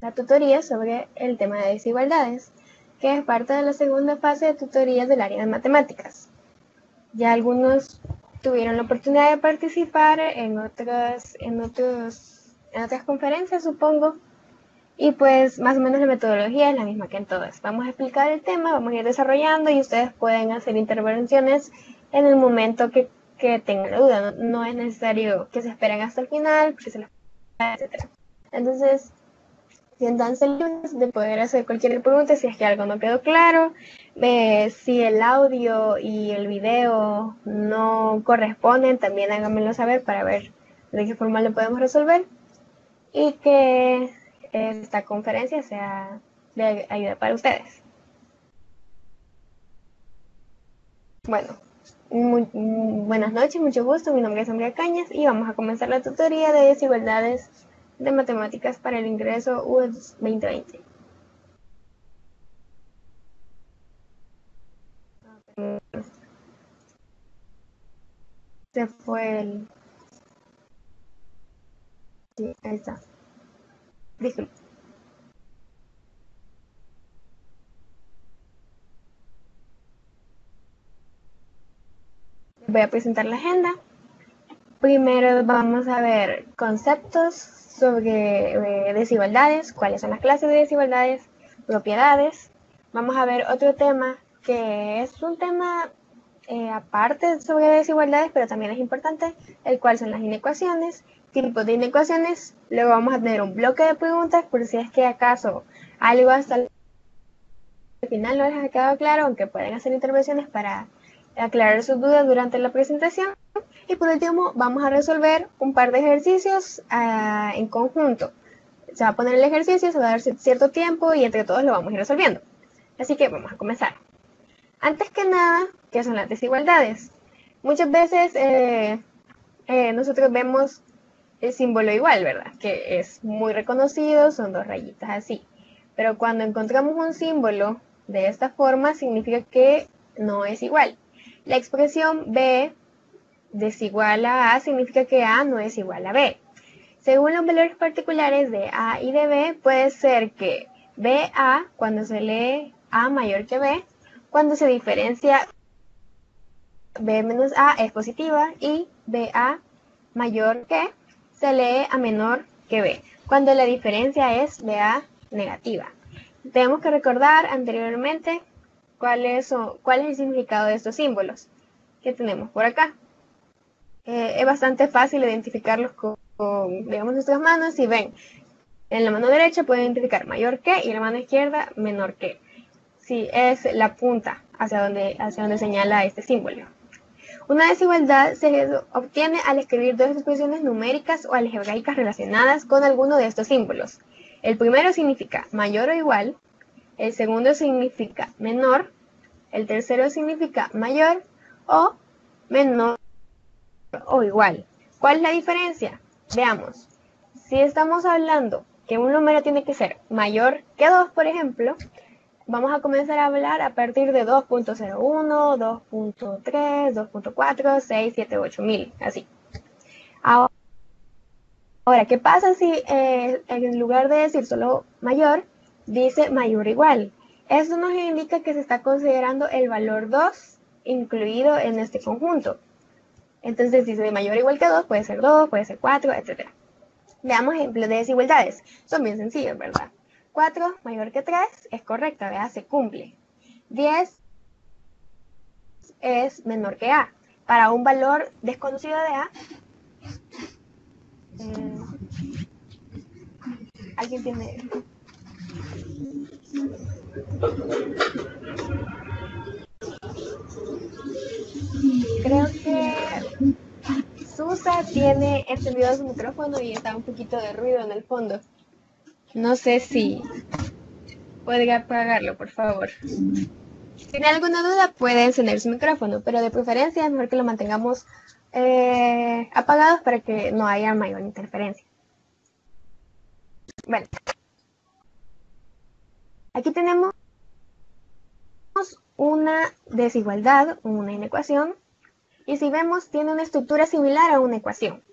la tutoría sobre el tema de desigualdades, que es parte de la segunda fase de tutorías del área de matemáticas. Ya algunos tuvieron la oportunidad de participar en otras conferencias, supongo, y pues más o menos la metodología es la misma que en todas. Vamos a explicar el tema, vamos a ir desarrollando y ustedes pueden hacer intervenciones en el momento que tengan la duda. No es necesario que se esperen hasta el final, porque se les etc. Entonces, siéntanse libres de poder hacer cualquier pregunta si es que algo no quedó claro, si el audio y el video no corresponden, también háganmelo saber para ver de qué forma lo podemos resolver y que esta conferencia sea de ayuda para ustedes. Bueno, buenas noches, mucho gusto, mi nombre es Andrea Cañas y vamos a comenzar la tutoría de desigualdades de matemáticas para el ingreso UES 2020. Se fue el... Sí, ahí está. Disculpe. Voy a presentar la agenda. Primero vamos a ver conceptos sobre desigualdades, cuáles son las clases de desigualdades, propiedades. Vamos a ver otro tema que es un tema aparte sobre desigualdades, pero también es importante, el cual son las inecuaciones, tipos de inecuaciones. Luego vamos a tener un bloque de preguntas por si es que acaso algo hasta el final no les ha quedado claro, aunque pueden hacer intervenciones para aclarar sus dudas durante la presentación. Y por último, vamos a resolver un par de ejercicios en conjunto. Se va a poner el ejercicio, se va a dar cierto tiempo y entre todos lo vamos a ir resolviendo. Así que vamos a comenzar. Antes que nada, ¿qué son las desigualdades? Muchas veces nosotros vemos el símbolo igual, ¿verdad? Que es muy reconocido, son dos rayitas así. Pero cuando encontramos un símbolo de esta forma, significa que no es igual. La expresión B desigual a A significa que A no es igual a B. Según los valores particulares de A y de B, puede ser que BA, cuando se lee A mayor que B, cuando se diferencia B menos A es positiva y BA mayor que se lee a menor que B, cuando la diferencia es BA negativa. Tenemos que recordar anteriormente cuál es el significado de estos símbolos que tenemos por acá. Es bastante fácil identificarlos con, digamos, nuestras manos. Si ven, en la mano derecha pueden identificar mayor que y en la mano izquierda menor que. Si es la punta hacia donde señala este símbolo. Una desigualdad se obtiene al escribir dos expresiones numéricas o algebraicas relacionadas con alguno de estos símbolos. El primero significa mayor o igual, el segundo significa menor, el tercero significa mayor o menor o igual. ¿Cuál es la diferencia? Veamos. Si estamos hablando que un número tiene que ser mayor que 2, por ejemplo, vamos a comenzar a hablar a partir de 2.01, 2.3, 2.4, 6, 7, 8, 1000, así. Ahora, ¿qué pasa si en lugar de decir solo mayor, dice mayor o igual? Esto nos indica que se está considerando el valor 2 incluido en este conjunto. Entonces, si soy mayor o igual que 2, puede ser 2, puede ser 4, etc. Veamos ejemplos de desigualdades. Son bien sencillos, ¿verdad? 4 mayor que 3 es correcta, ¿verdad? Se cumple. 10 es menor que A. Para un valor desconocido de A, ¿alguien tiene? Creo que Susa tiene encendido su micrófono y está un poquito de ruido en el fondo. No sé si podría apagarlo, por favor. Si tiene alguna duda, puede encender su micrófono, pero de preferencia es mejor que lo mantengamos apagados para que no haya mayor interferencia. Bueno, aquí tenemos una desigualdad, una inecuación, y si vemos, tiene una estructura similar a una ecuación.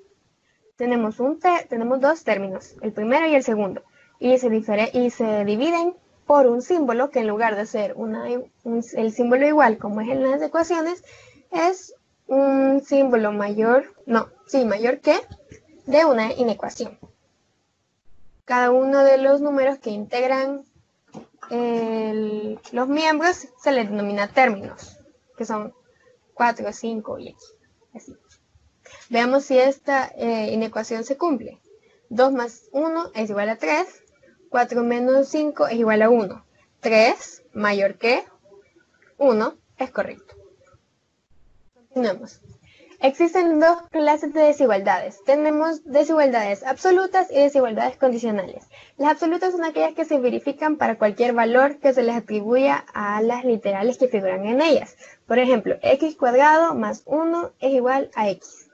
Tenemos dos términos, el primero y el segundo. y se dividen por un símbolo que en lugar de ser el símbolo igual como es en las ecuaciones, es un símbolo mayor que de una inecuación. Cada uno de los números que integran los miembros se les denomina términos, que son 4, 5 y x. Así. Veamos si esta inecuación se cumple. 2 más 1 es igual a 3, 4 menos 5 es igual a 1. 3 mayor que 1 es correcto. Continuemos. Existen dos clases de desigualdades. Tenemos desigualdades absolutas y desigualdades condicionales. Las absolutas son aquellas que se verifican para cualquier valor que se les atribuya a las literales que figuran en ellas. Por ejemplo, x cuadrado más 1 es igual a x.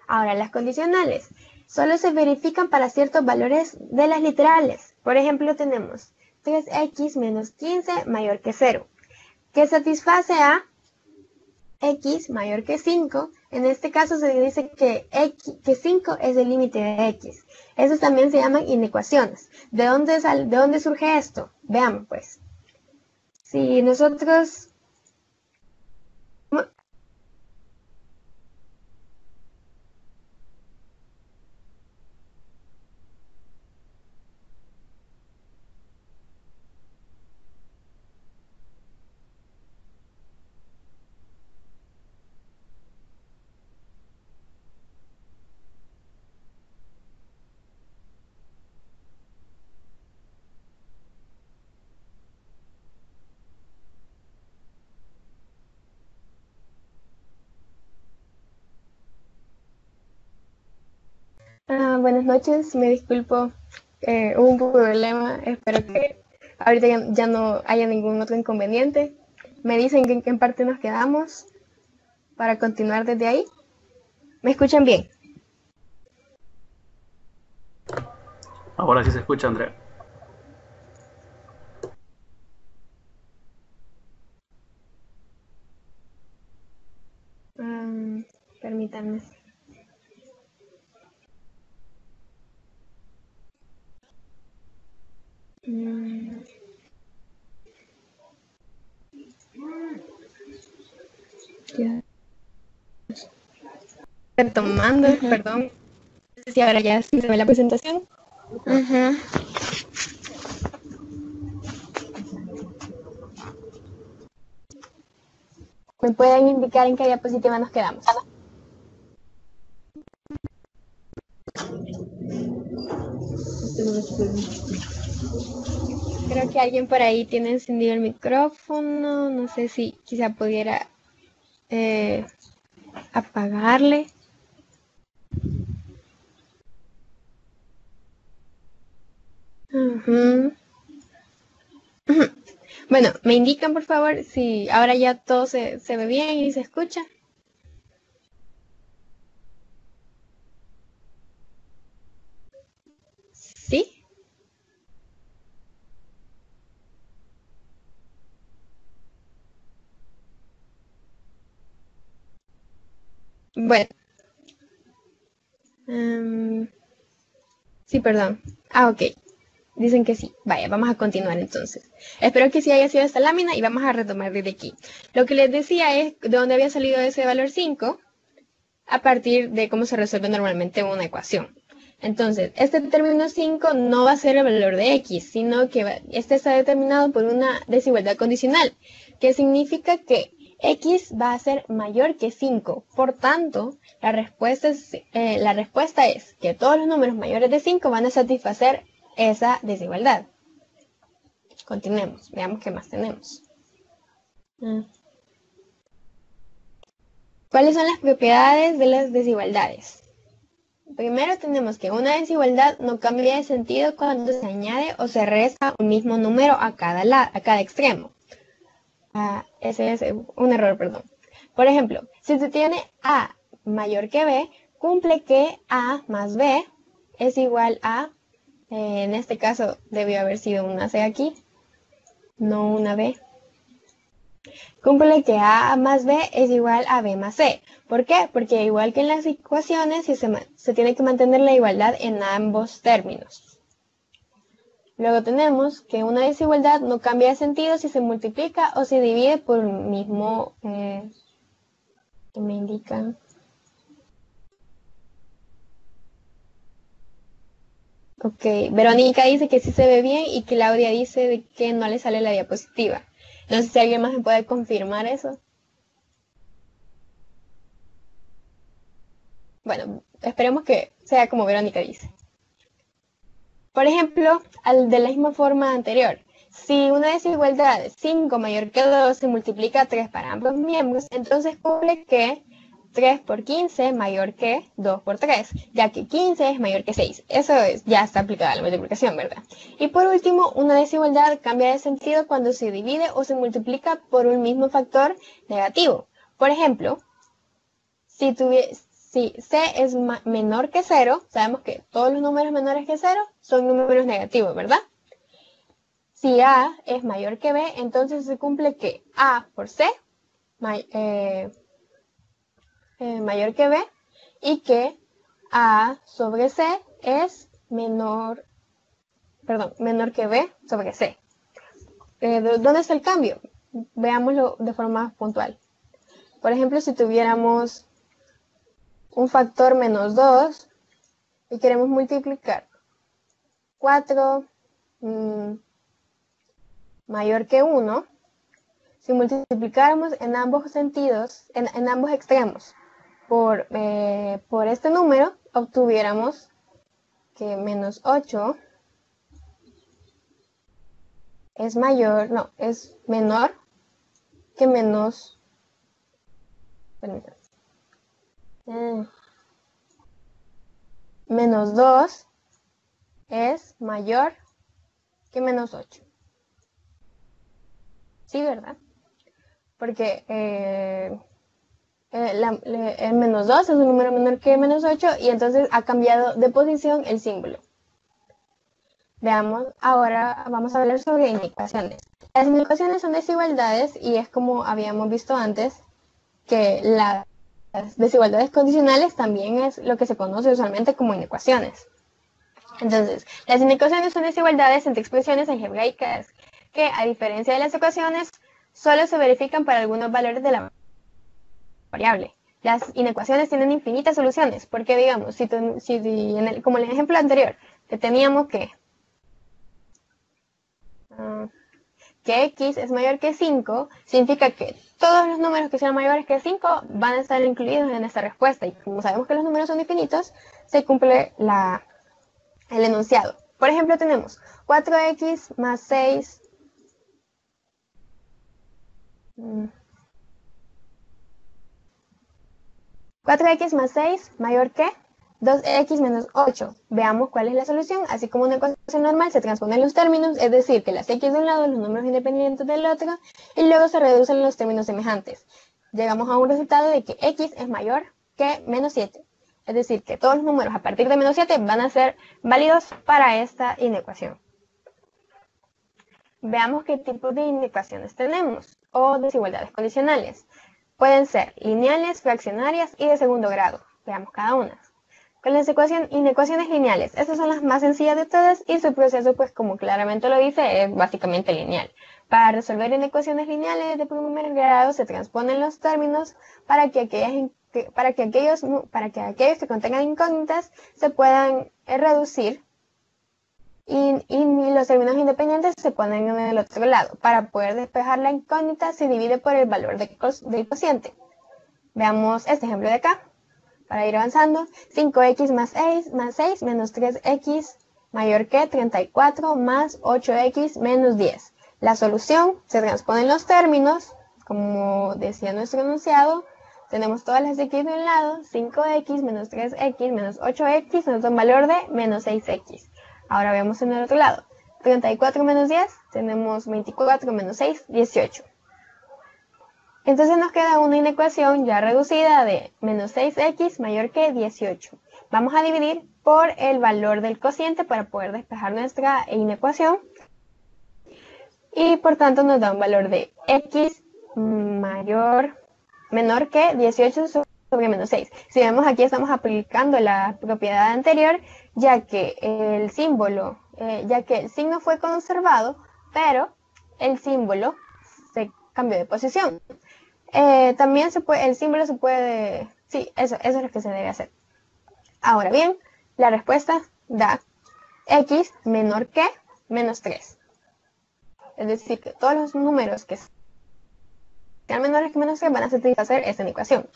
Ahora, las condicionales solo se verifican para ciertos valores de las literales. Por ejemplo, tenemos 3x menos 15 mayor que 0, que satisface a x mayor que 5. En este caso se dice que 5 es el límite de x. Esas también se llaman inecuaciones. ¿De dónde surge esto? Veamos pues. Si nosotros... buenas noches, me disculpo, hubo un problema, espero que ahorita ya no haya ningún otro inconveniente. Me dicen en qué parte nos quedamos para continuar desde ahí. ¿Me escuchan bien? Ahora sí se escucha, Andrea. Permítanme. Retomando, perdón. No sé si ahora ya se ve la presentación. ¿Me pueden indicar en qué diapositiva nos quedamos? Creo que alguien por ahí tiene encendido el micrófono. No sé si quizá pudiera apagarle. Bueno, me indican por favor si ahora ya todo se ve bien y se escucha. ¿Sí? Bueno. Sí, perdón. Ok. Dicen que sí. Vaya, vamos a continuar entonces. Espero que sí haya sido esta lámina y vamos a retomar desde aquí. Lo que les decía es de dónde había salido ese valor 5 a partir de cómo se resuelve normalmente una ecuación. Entonces, este término 5 no va a ser el valor de x, sino que este está determinado por una desigualdad condicional, que significa que x va a ser mayor que 5. Por tanto, la respuesta es que todos los números mayores de 5 van a satisfacer esa desigualdad. Continuemos, veamos qué más tenemos. ¿Cuáles son las propiedades de las desigualdades? Primero tenemos que una desigualdad no cambia de sentido cuando se añade o se resta un mismo número a cada extremo. Ese es un error, perdón. Por ejemplo, si se tiene A mayor que B, cumple que A más B es igual a, en este caso debió haber sido una C aquí, no una B. Cumple que A más B es igual a B más C. ¿Por qué? Porque igual que en las ecuaciones, se tiene que mantener la igualdad en ambos términos. Luego tenemos que una desigualdad no cambia de sentido si se multiplica o se divide por el mismo, que me indican. Ok, Verónica dice que sí se ve bien y Claudia dice de que no le sale la diapositiva. No sé si alguien más me puede confirmar eso. Bueno, esperemos que sea como Verónica dice. Por ejemplo, de la misma forma anterior, si una desigualdad de 5 mayor que 2 se multiplica 3 para ambos miembros, entonces cumple que 3 por 15 mayor que 2 por 3, ya que 15 es mayor que 6. Eso ya está aplicada a la multiplicación, ¿verdad? Y por último, una desigualdad cambia de sentido cuando se divide o se multiplica por un mismo factor negativo. Por ejemplo, si C es menor que 0, sabemos que todos los números menores que 0 son números negativos, ¿verdad? Si A es mayor que B, entonces se cumple que A por C mayor que B y que A sobre C es menor que B sobre C. ¿Dónde está el cambio? Veámoslo de forma puntual. Por ejemplo, si tuviéramos un factor menos 2 y queremos multiplicar 4 mayor que 1, si multiplicáramos en ambos sentidos, en ambos extremos, por este número, obtuviéramos que menos 8 es menor que menos, menos 2 es mayor que menos 8. Sí, ¿verdad? Porque el menos 2 es un número menor que menos 8 y entonces ha cambiado de posición el símbolo. Veamos, ahora vamos a hablar sobre inecuaciones. Las inecuaciones son desigualdades y es como habíamos visto antes que las desigualdades condicionales también es lo que se conoce usualmente como inecuaciones. Entonces, las inecuaciones son desigualdades entre expresiones algebraicas que, a diferencia de las ecuaciones, solo se verifican para algunos valores de la variable. Las inecuaciones tienen infinitas soluciones, porque digamos, como en el ejemplo anterior, que teníamos que x es mayor que 5, significa que todos los números que sean mayores que 5 van a estar incluidos en esta respuesta. Y como sabemos que los números son infinitos, se cumple el enunciado. Por ejemplo, tenemos 4x más 6 4x más 6 mayor que 2x menos 8. Veamos cuál es la solución. Así como una ecuación normal se transponen los términos, es decir, que las x de un lado, los números independientes del otro, y luego se reducen los términos semejantes. Llegamos a un resultado de que x es mayor que menos 7. Es decir, que todos los números a partir de menos 7 van a ser válidos para esta inecuación. Veamos qué tipo de inecuaciones tenemos, o desigualdades condicionales. Pueden ser lineales, fraccionarias y de segundo grado. Veamos cada una. Con las inecuaciones lineales, estas son las más sencillas de todas y su proceso, pues como claramente lo dice, es básicamente lineal. Para resolver inecuaciones lineales de primer grado se transponen los términos para que aquellos que contengan incógnitas se puedan reducir y los términos independientes se ponen en el otro lado. Para poder despejar la incógnita se divide por el valor del cociente. Veamos este ejemplo de acá. Para ir avanzando, 5x más 6 menos 3x mayor que 34 más 8x menos 10. La solución se transponen los términos, como decía nuestro enunciado. Tenemos todas las x de un lado, 5x menos 3x menos 8x nos da un valor de menos 6x. Ahora vemos en el otro lado. 34 menos 10, tenemos 24 menos 6, 18. Entonces nos queda una inecuación ya reducida de menos 6x mayor que 18. Vamos a dividir por el valor del cociente para poder despejar nuestra inecuación. Y por tanto nos da un valor de x menor que 18 sobre menos 6. Si vemos aquí estamos aplicando la propiedad anterior, ya que el símbolo ya que el signo fue conservado, pero el símbolo se cambió de posición. También el símbolo se puede, sí, eso es lo que se debe hacer. Ahora bien, la respuesta da x menor que menos 3. Es decir, que todos los números que sean menores que menos 3 van a satisfacer esta ecuación.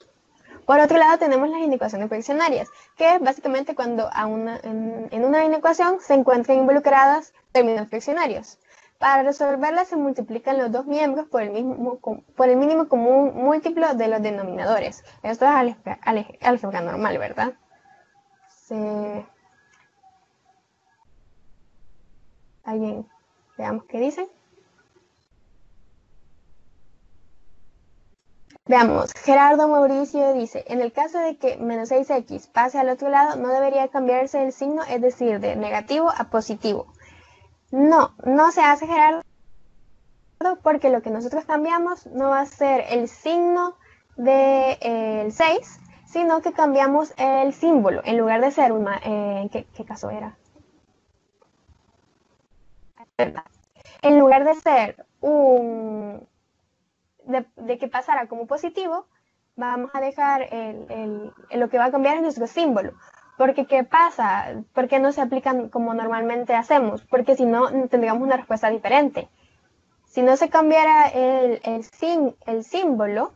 Por otro lado, tenemos las inecuaciones fraccionarias, que es básicamente cuando en una inecuación se encuentran involucradas términos fraccionarios. Para resolverlas se multiplican los dos miembros por el mínimo común múltiplo de los denominadores. Esto es álgebra normal, ¿verdad? ¿Alguien? Veamos qué dice. Veamos, Gerardo Mauricio dice, en el caso de que menos 6x pase al otro lado, no debería cambiarse el signo, es decir, de negativo a positivo. No se hace, Gerardo, porque lo que nosotros cambiamos no va a ser el signo del 6, sino que cambiamos el símbolo. En lugar de ser ¿qué caso era? En lugar de ser de que pasara como positivo, vamos a dejar lo que va a cambiar es nuestro símbolo. Porque ¿qué pasa? ¿Por qué no se aplican como normalmente hacemos? Porque si no, tendríamos una respuesta diferente. Si no se cambiara el símbolo,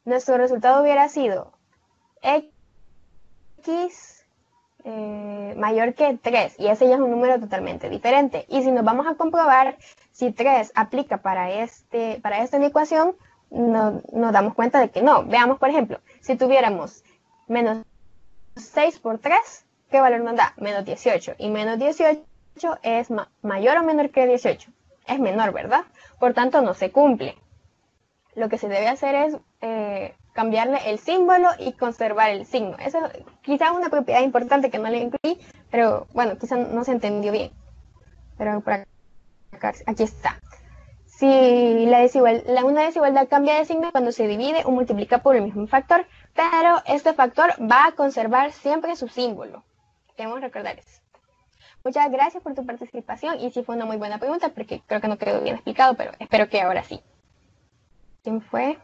nuestro resultado hubiera sido x mayor que 3, y ese ya es un número totalmente diferente. Y si nos vamos a comprobar si 3 aplica para esta ecuación, nos damos cuenta de que no. Veamos, por ejemplo, si tuviéramos menos 6 por 3, ¿qué valor nos da? Menos 18. Y menos 18 es mayor o menor que 18. Es menor, ¿verdad? Por tanto, no se cumple. Lo que se debe hacer es cambiarle el símbolo y conservar el signo. Eso quizás es una propiedad importante que no le incluí, pero bueno, quizás no se entendió bien. Pero por acá, aquí está. Si una desigualdad cambia de signo cuando se divide o multiplica por el mismo factor, pero este factor va a conservar siempre su símbolo. Debemos recordar eso. Muchas gracias por tu participación y sí fue una muy buena pregunta porque creo que no quedó bien explicado, pero espero que ahora sí. ¿Quién fue?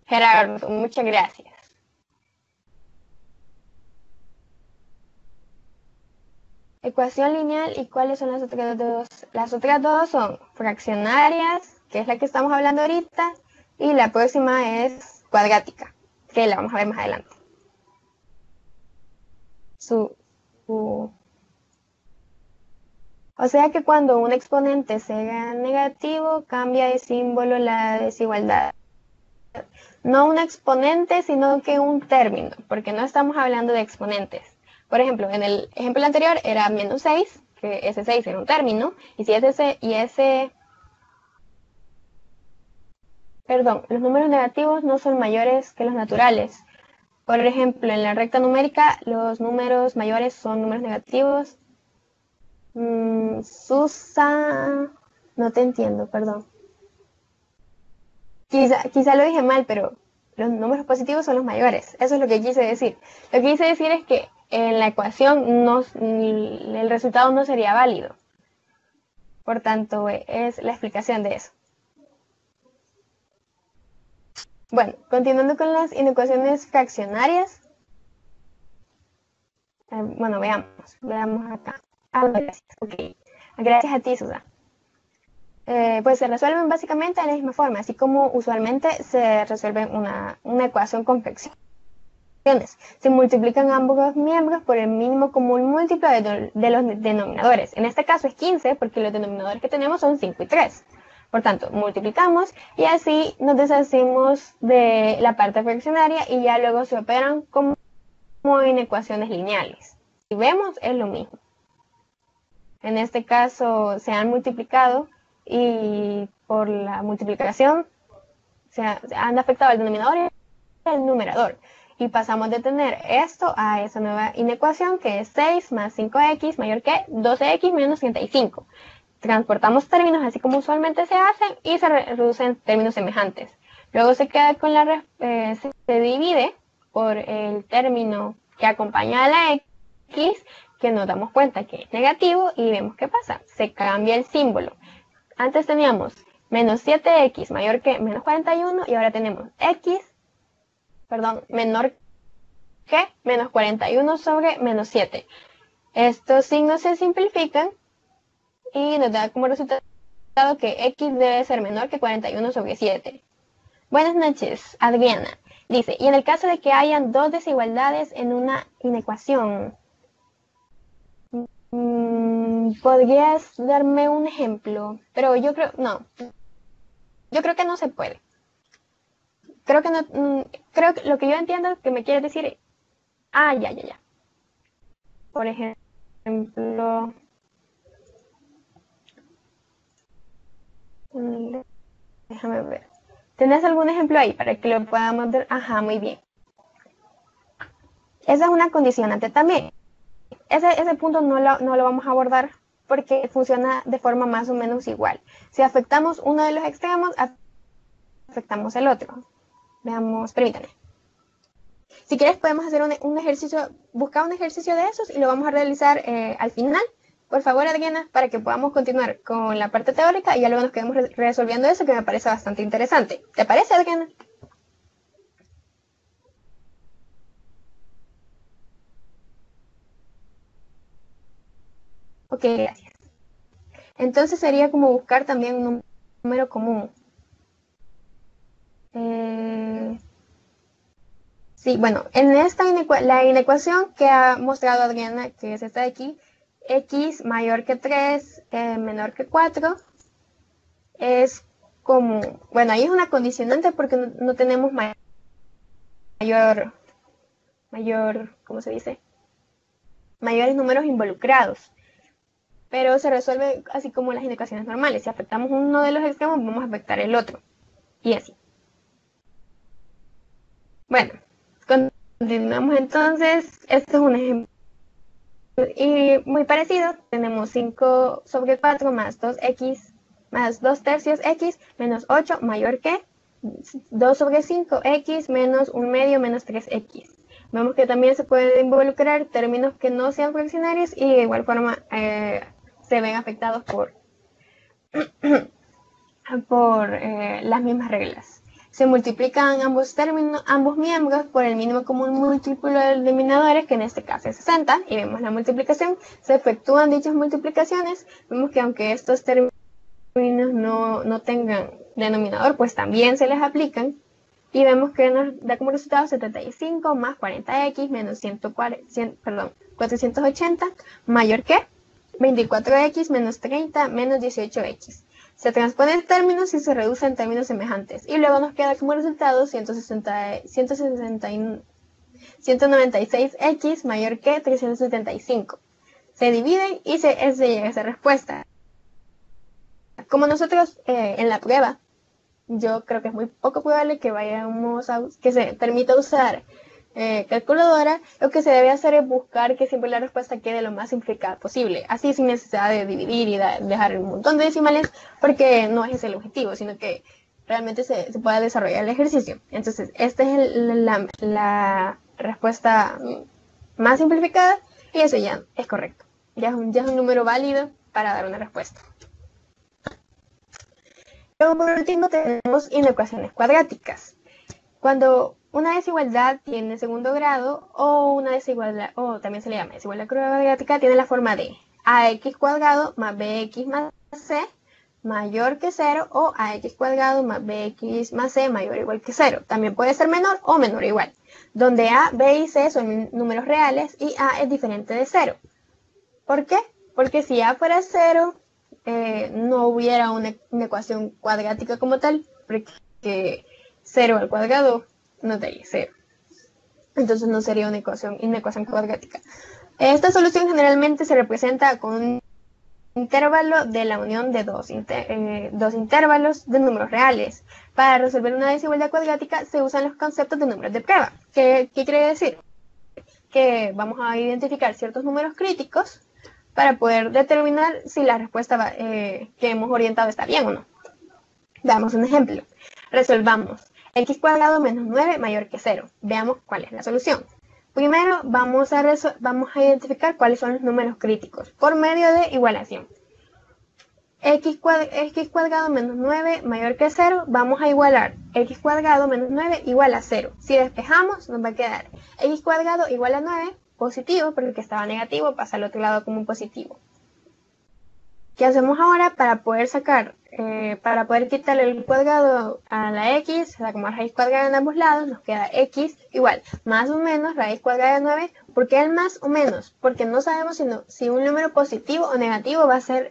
Gerardo, muchas gracias. Ecuación lineal, ¿y cuáles son las otras dos? Las otras dos son fraccionarias, que es la que estamos hablando ahorita, y la próxima es cuadrática, que la vamos a ver más adelante. O sea que cuando un exponente sea negativo, cambia de símbolo la desigualdad. No un exponente, sino que un término, porque no estamos hablando de exponentes. Por ejemplo, en el ejemplo anterior era menos 6, que ese 6 era un término, los números negativos no son mayores que los naturales. Por ejemplo, en la recta numérica, los números mayores son números negativos. Susa, no te entiendo, perdón. Quizá lo dije mal, pero los números positivos son los mayores. Eso es lo que quise decir. Lo que quise decir es que en la ecuación el resultado no sería válido. Por tanto, es la explicación de eso. Bueno, continuando con las inecuaciones fraccionarias. Bueno, veamos acá. Gracias. Okay. Gracias a ti, Susa. Pues se resuelven básicamente de la misma forma, así como usualmente se resuelve una ecuación con fracciones. Se multiplican ambos miembros por el mínimo común múltiplo de los denominadores. En este caso es 15 porque los denominadores que tenemos son 5 y 3. Por tanto, multiplicamos y así nos deshacemos de la parte fraccionaria y ya luego se operan como en ecuaciones lineales. Si vemos, es lo mismo. En este caso se han multiplicado y por la multiplicación se han afectado el denominador y el numerador. Y pasamos de tener esto a esa nueva inecuación que es 6 más 5x mayor que 12x menos 35. Transportamos términos así como usualmente se hacen y se reducen términos semejantes. Luego se queda con se divide por el término que acompaña a la x que nos damos cuenta que es negativo y vemos qué pasa. Se cambia el símbolo. Antes teníamos menos 7x mayor que menos 41 y ahora tenemos menor que menos 41 sobre menos 7. Estos signos se simplifican y nos da como resultado que x debe ser menor que 41 sobre 7. Buenas noches, Adriana. Dice, y en el caso de que hayan dos desigualdades en una inecuación, ¿podrías darme un ejemplo? Pero yo creo que no se puede. Creo que lo que yo entiendo que me quieres decir, ya. Por ejemplo, déjame ver. ¿Tenés algún ejemplo ahí para que lo podamos ver? Ajá, muy bien. Esa es una condicionante también. Ese punto no lo vamos a abordar porque funciona de forma más o menos igual. Si afectamos uno de los extremos, afectamos el otro. Veamos, permítanme. Si quieres podemos hacer un ejercicio, buscar un ejercicio de esos y lo vamos a realizar al final. Por favor, Adriana, para que podamos continuar con la parte teórica y ya luego nos quedemos resolviendo eso que me parece bastante interesante. ¿Te parece, Adriana? Ok, gracias. Entonces sería como buscar también un número común. Sí, bueno, en la inecuación que ha mostrado Adriana, que es esta de aquí, x mayor que 3, menor que 4, es como, bueno, ahí es una condicionante porque no tenemos mayor, ¿cómo se dice? Mayores números involucrados. Pero se resuelve así como las inecuaciones normales. Si afectamos uno de los extremos, vamos a afectar el otro. Y así. Bueno, continuamos entonces. Este es un ejemplo. Y muy parecido. Tenemos 5 sobre 4 más 2x más 2 tercios x menos 8 mayor que 2 sobre 5x menos 1 medio menos 3x. Vemos que también se pueden involucrar términos que no sean fraccionarios y de igual forma se ven afectados por las mismas reglas. Se multiplican ambos miembros por el mínimo común múltiplo de denominadores, que en este caso es 60, y vemos la multiplicación. Se efectúan dichas multiplicaciones. Vemos que aunque estos términos no tengan denominador, pues también se les aplican. Y vemos que nos da como resultado 75 más 40x menos 480 mayor que 24x menos 30 menos 18x. Se transponen términos y se reducen términos semejantes. Y luego nos queda como resultado 196x mayor que 375. Se dividen y se llega a esa respuesta. Como nosotros en la prueba, yo creo que es muy poco probable que que se permita usar calculadora. Lo que se debe hacer es buscar que siempre la respuesta quede lo más simplificada posible, así sin necesidad de dividir y dejar un montón de decimales, porque no es ese el objetivo, sino que realmente se pueda desarrollar el ejercicio. Entonces, esta es la respuesta más simplificada y eso ya es correcto. Ya es un número válido para dar una respuesta. Luego, por último, tenemos inecuaciones cuadráticas. Cuando una desigualdad tiene segundo grado o una desigualdad, o también se le llama desigualdad cuadrática, tiene la forma de ax cuadrado más bx más c mayor que 0 o ax cuadrado más bx más c mayor o igual que 0. También puede ser menor o menor o igual, donde a, b y c son números reales y a es diferente de 0. ¿Por qué? Porque si a fuera 0, no hubiera una ecuación cuadrática como tal, porque 0 al cuadrado no daría 0. Entonces no sería una ecuación cuadrática. Esta solución generalmente se representa con un intervalo de la unión de dos intervalos de números reales. Para resolver una desigualdad cuadrática se usan los conceptos de números de prueba. ¿Qué quiere decir? Que vamos a identificar ciertos números críticos para poder determinar si la respuesta que hemos orientado está bien o no. Damos un ejemplo. Resolvamos x cuadrado menos 9 mayor que 0. Veamos cuál es la solución. Primero vamos a identificar cuáles son los números críticos por medio de igualación. X cuadrado menos 9 mayor que 0, vamos a igualar x cuadrado menos 9 igual a 0. Si despejamos, nos va a quedar x cuadrado igual a 9, positivo, porque el que estaba negativo pasa al otro lado como un positivo. ¿Qué hacemos ahora para poder quitarle el cuadrado a la x? O sea, como raíz cuadrada en ambos lados, nos queda x igual más o menos raíz cuadrada de 9. ¿Por qué el más o menos? Porque no sabemos si un número positivo o negativo va a ser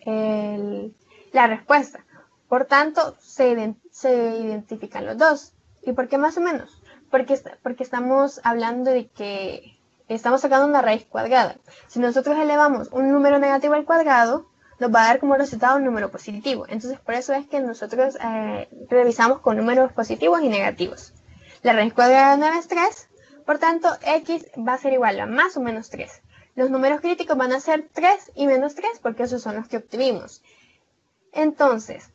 la respuesta. Por tanto, se identifican los dos. ¿Y por qué más o menos? Porque estamos hablando de que estamos sacando una raíz cuadrada. Si nosotros elevamos un número negativo al cuadrado, nos va a dar como resultado un número positivo. Entonces, por eso es que nosotros revisamos con números positivos y negativos. La raíz cuadrada de 9 es 3, por tanto, x va a ser igual a más o menos 3. Los números críticos van a ser 3 y menos 3, porque esos son los que obtuvimos. Entonces,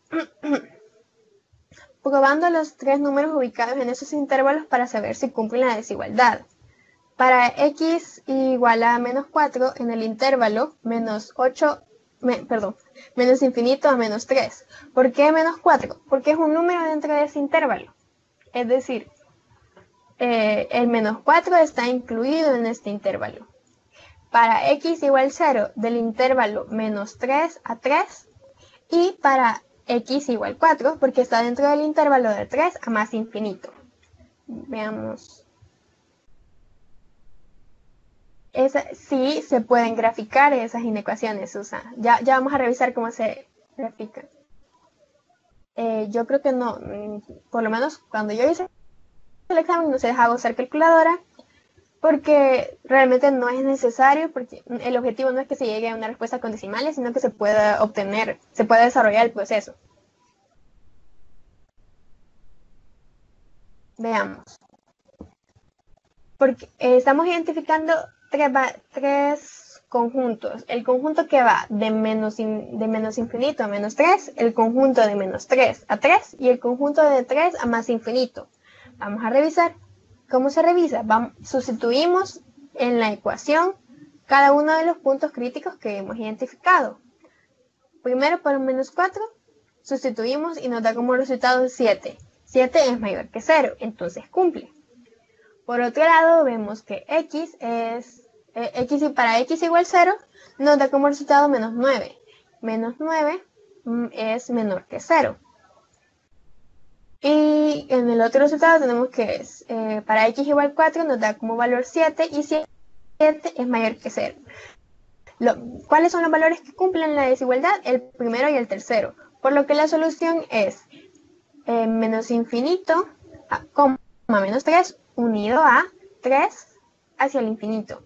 probando los tres números ubicados en esos intervalos para saber si cumplen la desigualdad. Para x igual a menos 4 en el intervalo menos infinito a menos 3. ¿Por qué menos 4? Porque es un número dentro de ese intervalo. Es decir, el menos 4 está incluido en este intervalo. Para x igual 0 del intervalo menos 3 a 3. Y para x igual 4, porque está dentro del intervalo de 3 a más infinito. Veamos. Sí, se pueden graficar esas inecuaciones, Susa. Ya vamos a revisar cómo se grafican. Yo creo que no, por lo menos cuando yo hice el examen no se dejaba usar calculadora, porque realmente no es necesario, porque el objetivo no es que se llegue a una respuesta con decimales, sino que se pueda desarrollar el proceso. Veamos. Porque estamos identificando tres conjuntos. El conjunto que va de menos infinito a menos 3, el conjunto de menos 3 a 3 y el conjunto de 3 a más infinito. Vamos a revisar. ¿Cómo se revisa? Sustituimos en la ecuación cada uno de los puntos críticos que hemos identificado. Primero, por menos 4, sustituimos y nos da como resultado 7. 7 es mayor que 0, entonces cumple. Por otro lado, vemos que para x igual 0, nos da como resultado menos 9. Menos 9 es menor que 0. Y en el otro resultado tenemos que para x igual 4 nos da como valor 7 y 7 es mayor que 0. ¿Cuáles son los valores que cumplen la desigualdad? El primero y el tercero. Por lo que la solución es menos infinito, menos 3 unido a 3 hacia el infinito.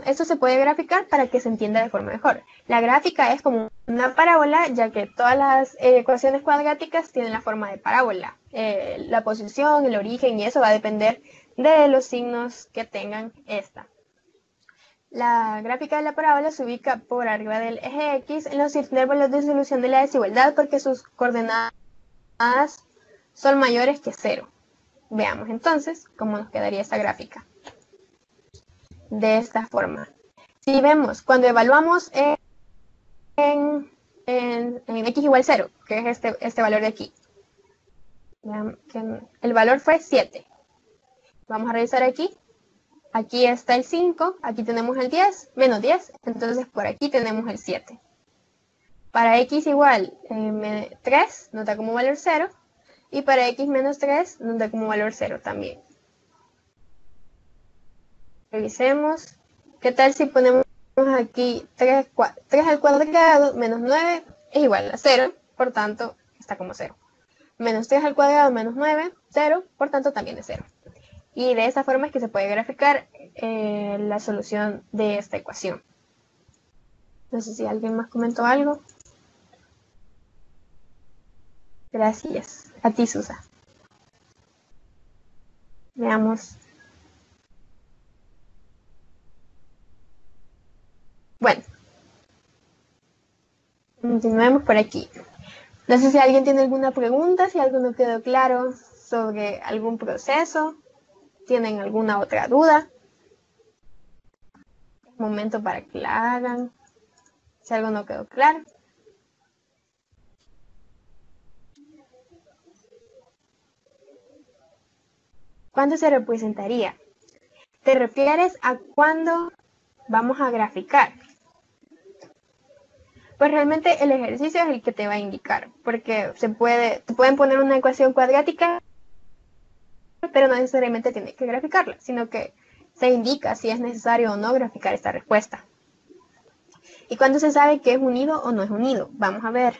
Esto se puede graficar para que se entienda de forma mejor. La gráfica es como una parábola, ya que todas las ecuaciones cuadráticas tienen la forma de parábola. La posición, el origen y eso va a depender de los signos que tengan esta. La gráfica de la parábola se ubica por arriba del eje X en los intervalos de solución de la desigualdad porque sus coordenadas son mayores que 0. Veamos entonces cómo nos quedaría esta gráfica. De esta forma. Si vemos, cuando evaluamos en x igual 0, que es este valor de aquí, vean que el valor fue 7. Vamos a revisar aquí. Aquí está el 5, aquí tenemos el 10, menos 10, entonces por aquí tenemos el 7. Para x igual 3 nos da como valor 0, y para x menos 3 nos da como valor 0 también. Revisemos. ¿Qué tal si ponemos aquí 3 al cuadrado menos 9 es igual a 0, por tanto está como 0. Menos 3 al cuadrado menos 9, 0, por tanto también es 0. Y de esta forma es que se puede graficar la solución de esta ecuación. No sé si alguien más comentó algo. Gracias. A ti, Susa. Veamos. Bueno. Continuemos por aquí. No sé si alguien tiene alguna pregunta, si algo no quedó claro sobre algún proceso. ¿Tienen alguna otra duda? momento para que la hagan, si algo no quedó claro. ¿Cuándo se representaría? ¿Te refieres a cuándo vamos a graficar? Pues realmente el ejercicio es el que te va a indicar, porque te pueden poner una ecuación cuadrática, pero no necesariamente tienes que graficarla, sino que se indica si es necesario o no graficar esta respuesta. ¿Y cuándo se sabe que es unido o no es unido? Vamos a ver.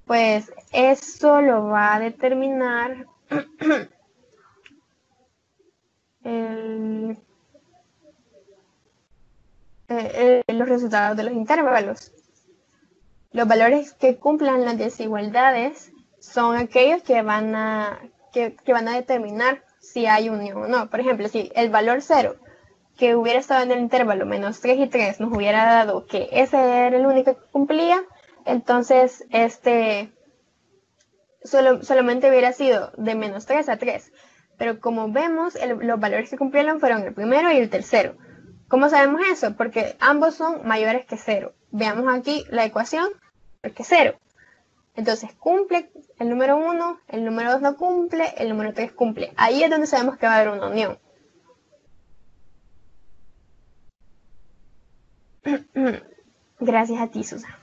Pues eso lo va a determinar los resultados de los intervalos. Los valores que cumplan las desigualdades son aquellos que van a determinar si hay unión o no. Por ejemplo, si el valor 0 que hubiera estado en el intervalo menos 3 y 3 nos hubiera dado que ese era el único que cumplía, entonces solamente hubiera sido de menos 3 a 3. Pero como vemos, los valores que cumplieron fueron el primero y el tercero. ¿Cómo sabemos eso? Porque ambos son mayores que 0. Veamos aquí la ecuación, que 0. Entonces cumple el número 1, el número 2 no cumple, el número 3 cumple. Ahí es donde sabemos que va a haber una unión. Gracias a ti, Susan.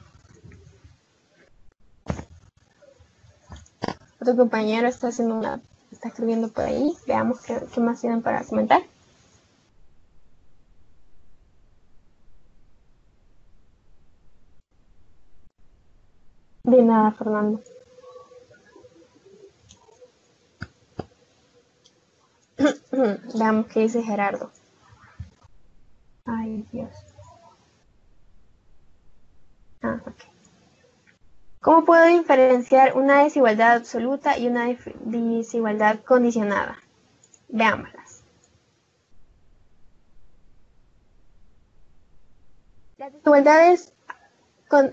Otro compañero está escribiendo por ahí. Veamos qué más tienen para comentar. De nada, Fernando. Veamos qué dice Gerardo. Ay, Dios. Ok. ¿Cómo puedo diferenciar una desigualdad absoluta y una desigualdad condicionada? Veámoslas. Las desigualdades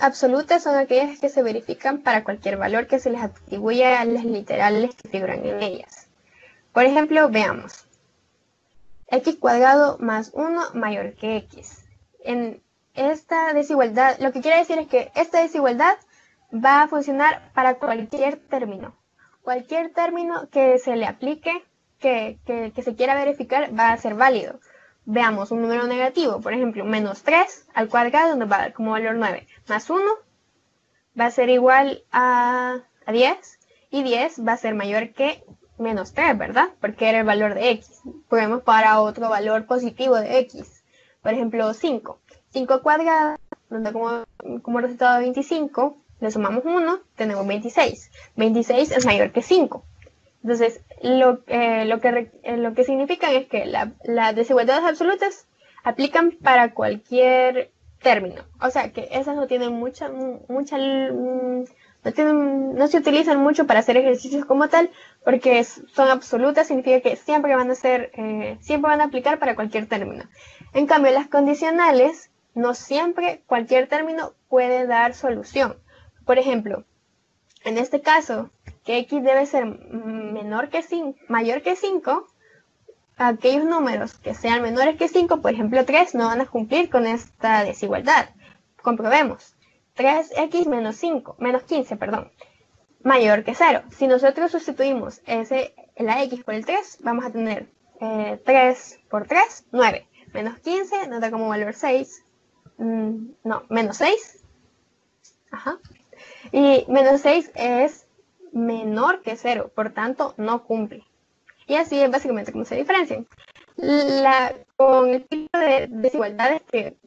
absolutas son aquellas que se verifican para cualquier valor que se les atribuya a las literales que figuran en ellas. Por ejemplo, veamos. X cuadrado más 1 mayor que X. En esta desigualdad, lo que quiere decir es que esta desigualdad va a funcionar para cualquier término. Cualquier término que se le aplique, que se quiera verificar, va a ser válido. Veamos un número negativo, por ejemplo, menos 3 al cuadrado nos va a dar como valor 9, más 1 va a ser igual a 10, y 10 va a ser mayor que menos 3, ¿verdad? Porque era el valor de X. Podemos para otro valor positivo de X. Por ejemplo, 5. 5 cuadrado nos da como resultado 25. Le sumamos 1, tenemos 26. 26 es mayor que 5. Entonces, lo que significa es que las desigualdades absolutas aplican para cualquier término. O sea, que esas no tienen no se utilizan mucho para hacer ejercicios como tal, porque son absolutas, significa que siempre van a aplicar para cualquier término. En cambio, las condicionales, no siempre cualquier término puede dar solución. Por ejemplo, en este caso, que X debe ser mayor que 5, aquellos números que sean menores que 5, por ejemplo 3, no van a cumplir con esta desigualdad. Comprobemos. 3x menos 15, mayor que 0. Si nosotros sustituimos la x por el 3, vamos a tener 3 por 3, 9. Menos 15 nos da como valor 6. Menos 6. Ajá. Y menos 6 es menor que 0, por tanto no cumple. Y así es básicamente como se diferencian. Con el tipo de desigualdades que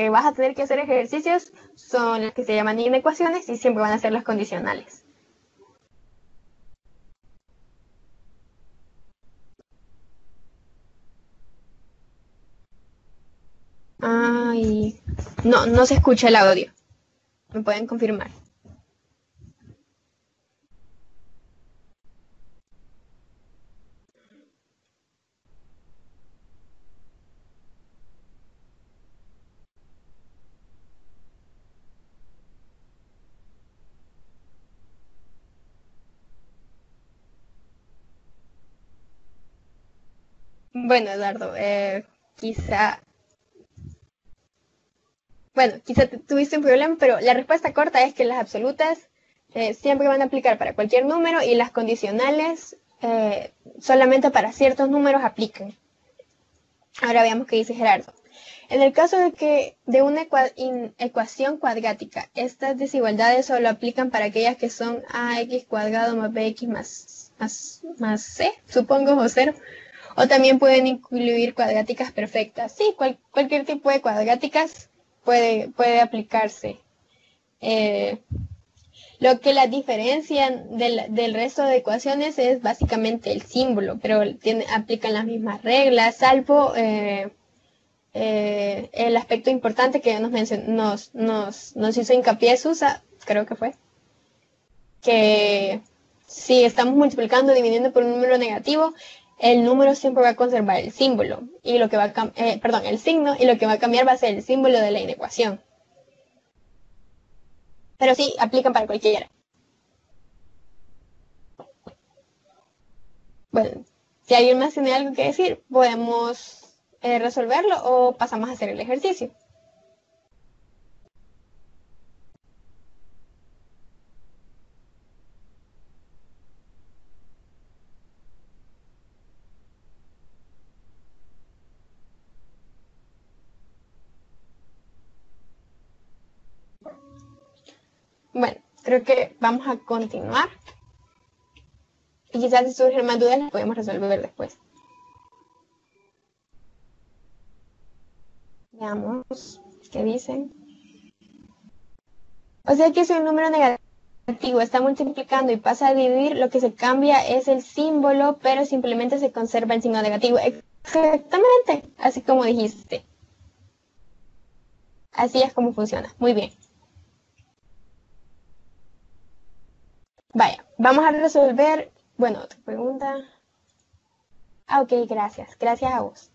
vas a tener que hacer ejercicios son las que se llaman inecuaciones y siempre van a ser las condicionales. Ay, no se escucha el audio. ¿Me pueden confirmar? Bueno, Eduardo, quizá tuviste un problema, pero la respuesta corta es que las absolutas siempre van a aplicar para cualquier número y las condicionales solamente para ciertos números aplican. Ahora veamos qué dice Gerardo. En el caso de una ecuación cuadrática, estas desigualdades solo aplican para aquellas que son ax cuadrado más bx más c, supongo, o 0. O también pueden incluir cuadráticas perfectas. Sí, cualquier tipo de cuadráticas puede aplicarse. Lo que la diferencia del resto de ecuaciones es básicamente el símbolo, pero aplican las mismas reglas, salvo el aspecto importante que nos hizo hincapié Susa, creo que fue, que si estamos multiplicando o dividiendo por un número negativo, el número siempre va a conservar el símbolo, y lo que va a el signo, y lo que va a cambiar va a ser el símbolo de la inecuación. Pero sí, aplican para cualquiera. Bueno, si alguien más tiene algo que decir, podemos resolverlo o pasamos a hacer el ejercicio. Bueno, creo que vamos a continuar. Y quizás si surgen más dudas las podemos resolver después. Veamos qué dicen. O sea que si un número negativo está multiplicando y pasa a dividir, lo que se cambia es el símbolo, pero simplemente se conserva el signo negativo. Exactamente, así como dijiste. Así es como funciona. Muy bien. Vaya, vamos a resolver. Bueno, otra pregunta. Ok, gracias. Gracias a vos.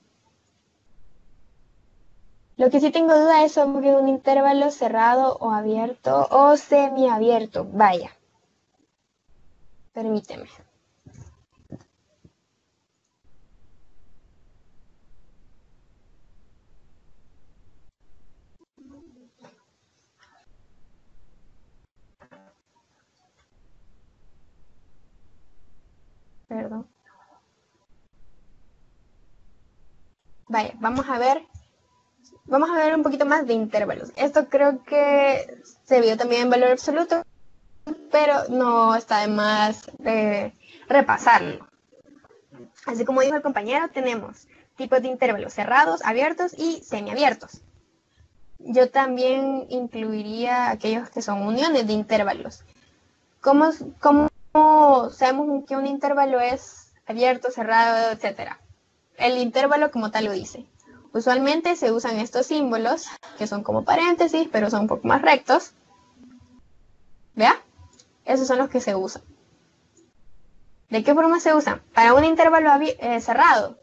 Lo que sí tengo duda es sobre un intervalo cerrado o abierto o semiabierto. Vaya. Permíteme. Perdón. Vaya, vamos a ver un poquito más de intervalos. Esto creo que se vio también en valor absoluto, pero no está de más repasarlo. Así como dijo el compañero, tenemos tipos de intervalos cerrados, abiertos y semiabiertos. Yo también incluiría aquellos que son uniones de intervalos. ¿Cómo sabemos que un intervalo es abierto, cerrado, etcétera? El intervalo como tal lo dice. Usualmente se usan estos símbolos, que son como paréntesis, pero son un poco más rectos. ¿Vea? Esos son los que se usan. ¿De qué forma se usan? Para un intervalo cerrado.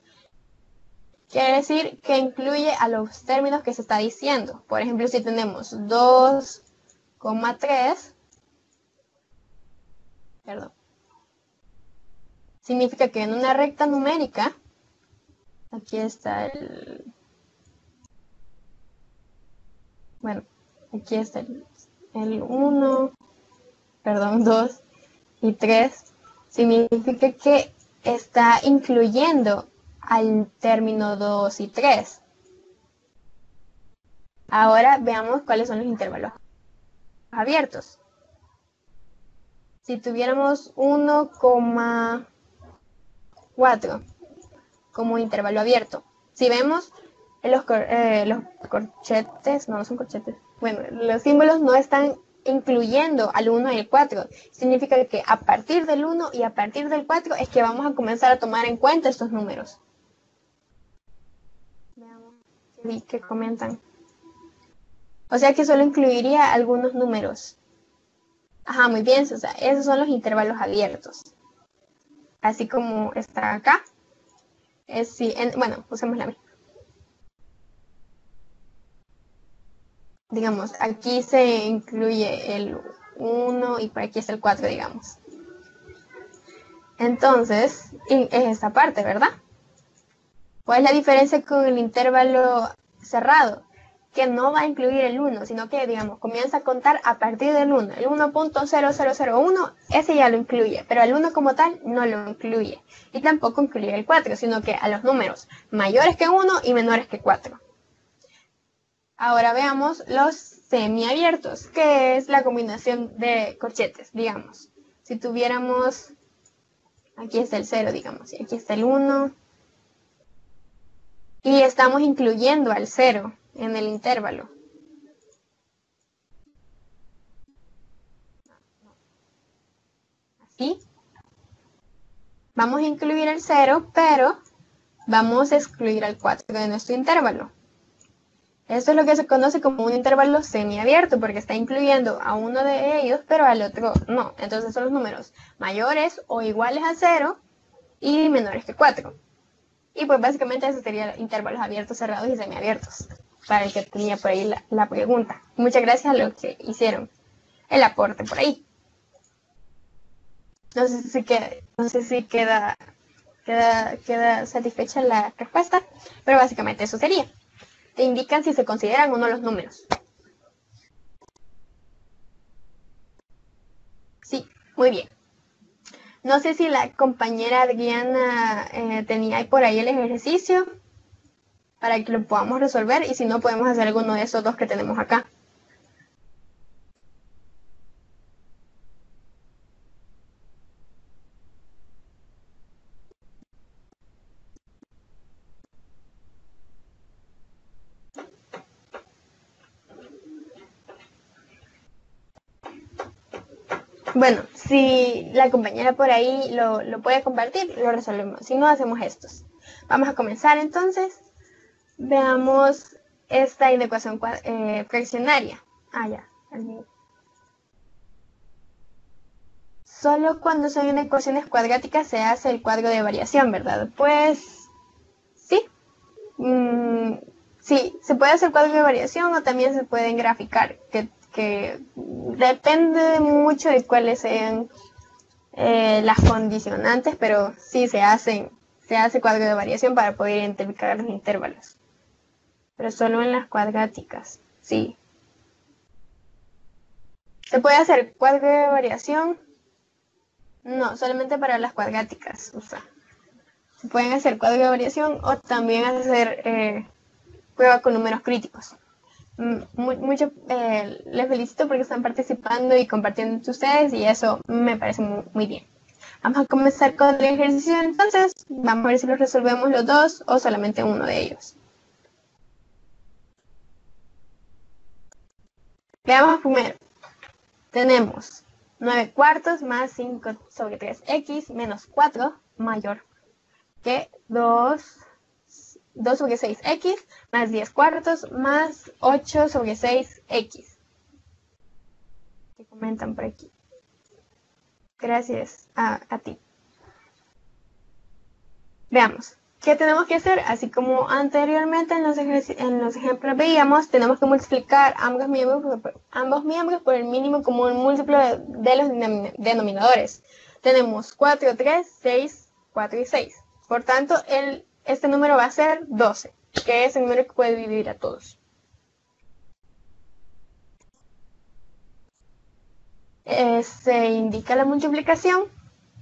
Quiere decir que incluye a los términos que se está diciendo. Por ejemplo, si tenemos 2,3, perdón, significa que en una recta numérica, aquí está aquí está el 1, perdón, 2 y 3, significa que está incluyendo al término 2 y 3. Ahora veamos cuáles son los intervalos abiertos. Si tuviéramos 1,4 como intervalo abierto, si vemos los corchetes, no son corchetes, bueno, los símbolos no están incluyendo al 1 y el 4. Significa que a partir del 1 y a partir del 4 es que vamos a comenzar a tomar en cuenta estos números. Veamos qué comentan. O sea que solo incluiría algunos números. Ajá, muy bien, o sea, esos son los intervalos abiertos. Así como está acá. Bueno, usemos la misma. Digamos, aquí se incluye el 1 y por aquí está el 4, digamos. Entonces, es esta parte, ¿verdad? ¿Cuál es la diferencia con el intervalo cerrado? Que no va a incluir el 1, sino que, digamos, comienza a contar a partir del 1. El 1.0001, ese ya lo incluye, pero el 1 como tal no lo incluye. Y tampoco incluye el 4, sino que a los números mayores que 1 y menores que 4. Ahora veamos los semiabiertos, que es la combinación de corchetes, digamos. Si tuviéramos, aquí está el 0, digamos, y aquí está el 1, y estamos incluyendo al 0 en el intervalo. Así. Vamos a incluir el 0, pero vamos a excluir al 4 de nuestro intervalo. Esto es lo que se conoce como un intervalo semiabierto, porque está incluyendo a uno de ellos, pero al otro no. Entonces son los números mayores o iguales a 0 y menores que 4. Y pues básicamente eso serían intervalos abiertos, cerrados y semiabiertos, para el que tenía por ahí la pregunta. Muchas gracias a los que hicieron el aporte por ahí. No sé si queda satisfecha la respuesta, pero básicamente eso sería. Te indican si se consideran o no los números. Sí, muy bien. No sé si la compañera Adriana tenía por ahí el ejercicio para que lo podamos resolver, y si no podemos hacer alguno de esos dos que tenemos acá. Bueno, si la compañera por ahí lo puede compartir, lo resolvemos. Si no, hacemos estos. Vamos a comenzar entonces. Veamos esta inecuación fraccionaria. Ya. Solo cuando son ecuaciones cuadráticas se hace el cuadro de variación, ¿verdad? Pues sí. Sí, se puede hacer cuadro de variación o también se pueden graficar, que depende mucho de cuáles sean las condicionantes, pero sí se hace cuadro de variación para poder identificar los intervalos. Pero solo en las cuadráticas, sí. ¿Se puede hacer cuadro de variación? No, solamente para las cuadráticas. O sea, se pueden hacer cuadro de variación o también hacer prueba con números críticos. Les felicito porque están participando y compartiendo entre ustedes, y eso me parece muy bien. Vamos a comenzar con el ejercicio entonces. Vamos a ver si los resolvemos los dos o solamente uno de ellos. Veamos primero. Tenemos 9 cuartos más 5 sobre 3x menos 4 mayor que 2 sobre 6x más 10 cuartos más 8 sobre 6x. ¿Qué comentan por aquí? Gracias a ti. Veamos. ¿Qué tenemos que hacer? Así como anteriormente en los ejemplos veíamos, tenemos que multiplicar ambos miembros por el mínimo común múltiplo de los denominadores. Tenemos 4, 3, 6, 4 y 6. Por tanto, este número va a ser 12, que es el número que puede dividir a todos. Se indica la multiplicación.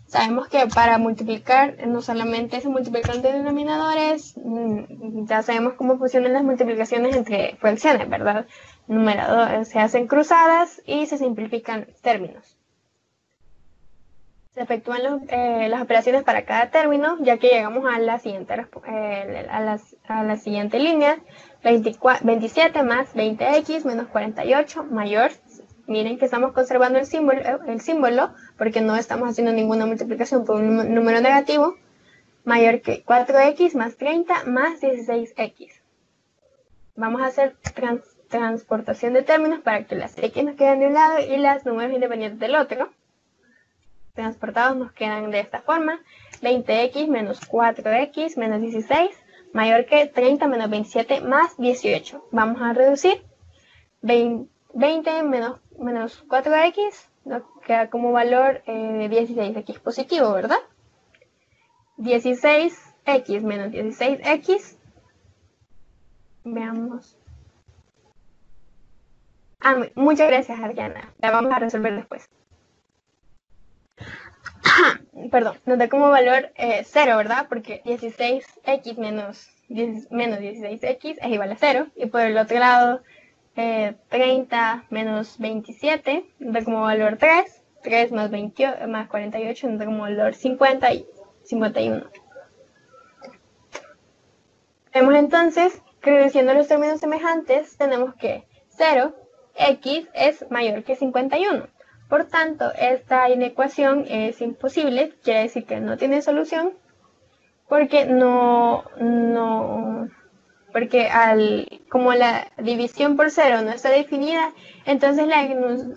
Sabemos que para multiplicar no solamente se multiplican de denominadores, ya sabemos cómo funcionan las multiplicaciones entre fracciones, ¿verdad? Numeradores se hacen cruzadas y se simplifican términos. Se efectúan las operaciones para cada término, ya que llegamos a la siguiente línea. 27 más 20x menos 48 mayor. Miren que estamos conservando el símbolo porque no estamos haciendo ninguna multiplicación por un número negativo, mayor que 4x más 30 más 16x. Vamos a hacer transportación de términos para que las x nos queden de un lado y los números independientes del otro. Transportados nos quedan de esta forma: 20x menos 4x menos 16 mayor que 30 menos 27 más 18. Vamos a reducir. 20 menos 4x nos queda como valor 16x positivo, ¿verdad? 16 2x menos 16x. Veamos. Muchas gracias, Adriana. La vamos a resolver después. Perdón, nos da como valor 0, ¿verdad? Porque 16x menos 16x es igual a 0. Y por el otro lado, 30 menos 27 nos da como valor 3. 3 más 48 nos da como valor 50 y 51. Vemos entonces que reduciendo los términos semejantes tenemos que 0x es mayor que 51. Por tanto, esta inecuación es imposible, quiere decir que no tiene solución, porque como la división por 0 no está definida, entonces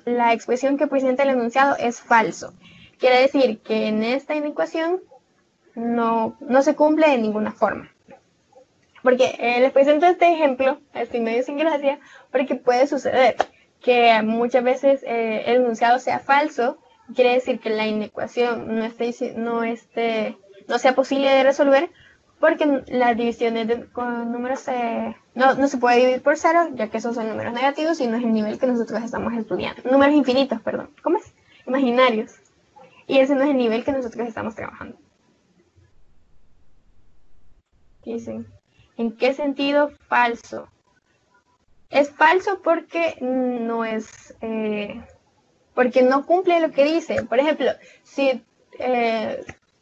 la expresión que presenta el enunciado es falso. Quiere decir que en esta inecuación no se cumple de ninguna forma. Porque les presento este ejemplo, estoy medio sin gracia, porque puede suceder que muchas veces el enunciado sea falso, quiere decir que la inecuación no sea posible de resolver, porque las divisiones con números no se puede dividir por 0, ya que esos son números negativos y no es el nivel que nosotros estamos estudiando. Números infinitos, perdón. ¿Cómo es? Imaginarios. Y ese no es el nivel que nosotros estamos trabajando. Dicen, ¿en qué sentido falso? Es falso porque porque no cumple lo que dice. Por ejemplo, si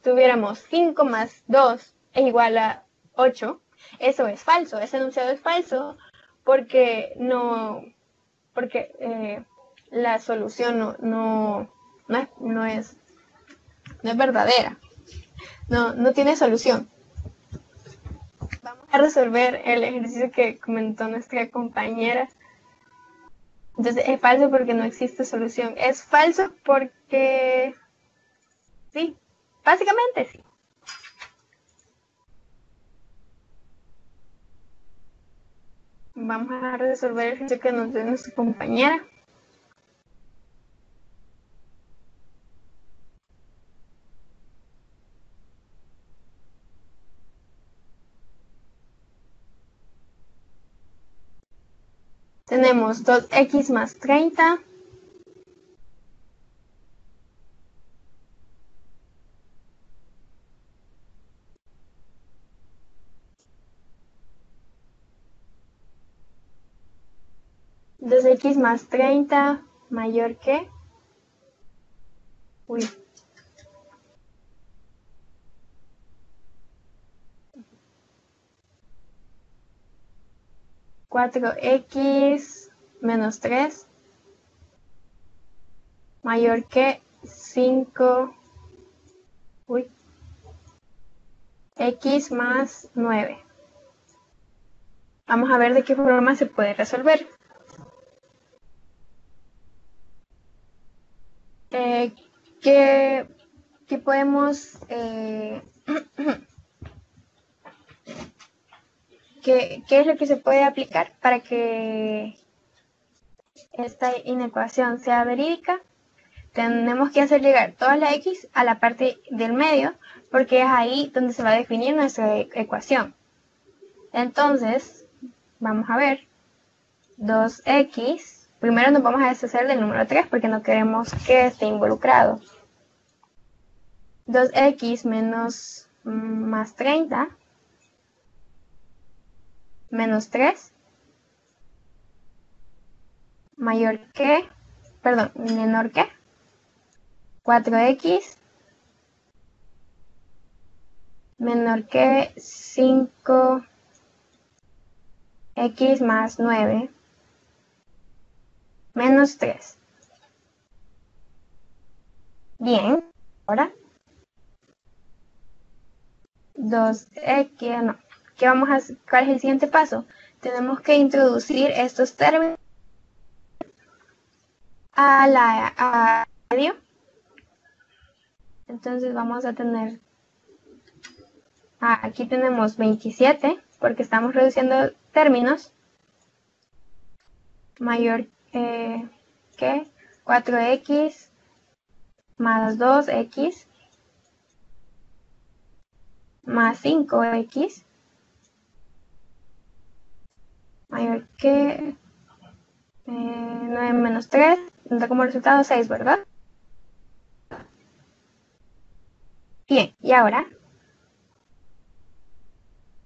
tuviéramos 5 más 2 es igual a 8, eso es falso. Ese enunciado es falso porque la solución no es verdadera. No tiene solución. Vamos a resolver el ejercicio que comentó nuestra compañera. Entonces es falso porque no existe solución. Es falso porque sí, básicamente sí. Vamos a resolver el ejercicio que nos dio nuestra compañera. Tenemos 2x más 30. Dos x más 30 mayor que... Uy. Cuatro x menos 3 mayor que 5... Uy. X más 9. Vamos a ver de qué forma se puede resolver. ¿Qué podemos... ¿qué es lo que se puede aplicar para que esta inecuación sea verídica? Tenemos que hacer llegar toda la x a la parte del medio, porque es ahí donde se va a definir nuestra ecuación. Entonces, vamos a ver, 2x, primero nos vamos a deshacer del número 3 porque no queremos que esté involucrado. 2x menos más 30 menos 3 menor que 4x menor que 5x más 9 menos 3. Bien, ahora 2x, no. ¿Qué vamos a hacer? ¿Cuál es el siguiente paso? Tenemos que introducir estos términos a medio. Entonces vamos a tener, aquí tenemos 27, porque estamos reduciendo términos, mayor que 4x más 2x más 5x mayor que 9 menos 3, nos da como resultado 6, ¿verdad? Bien, y ahora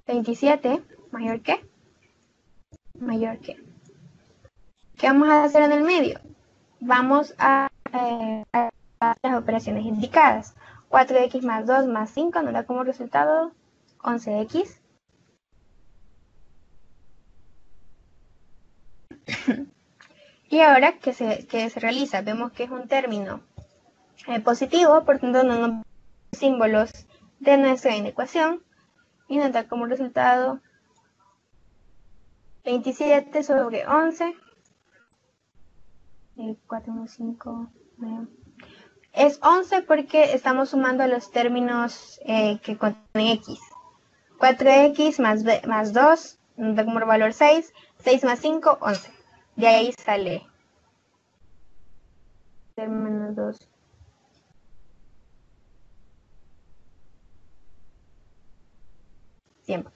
27 mayor que, ¿qué vamos a hacer en el medio? Vamos a las operaciones indicadas. 4x más 2 más 5 nos da como resultado 11x. Y ahora, ¿qué se realiza? Vemos que es un término positivo, por tanto no nos símbolos de nuestra inecuación y nos da como resultado 27 sobre 11. 4 más 5. Es 11 porque estamos sumando los términos que contienen x. 4x más 2 nos da como valor 6. 6 más 5, 11. De ahí sale menos 2. Siempre.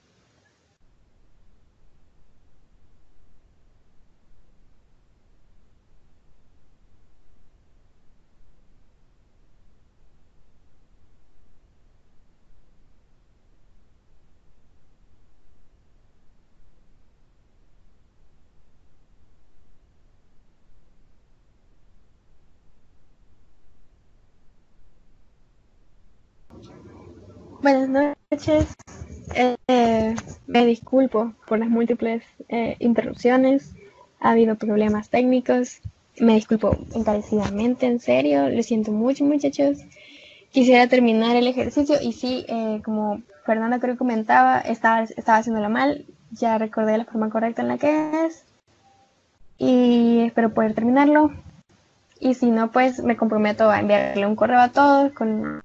Buenas noches. Me disculpo por las múltiples interrupciones. Ha habido problemas técnicos. Me disculpo encarecidamente, en serio. Lo siento mucho, muchachos. Quisiera terminar el ejercicio y sí, como Fernanda creo que comentaba, estaba haciéndolo mal. Ya recordé la forma correcta en la que es. Y espero poder terminarlo. Y si no, pues me comprometo a enviarle un correo a todos con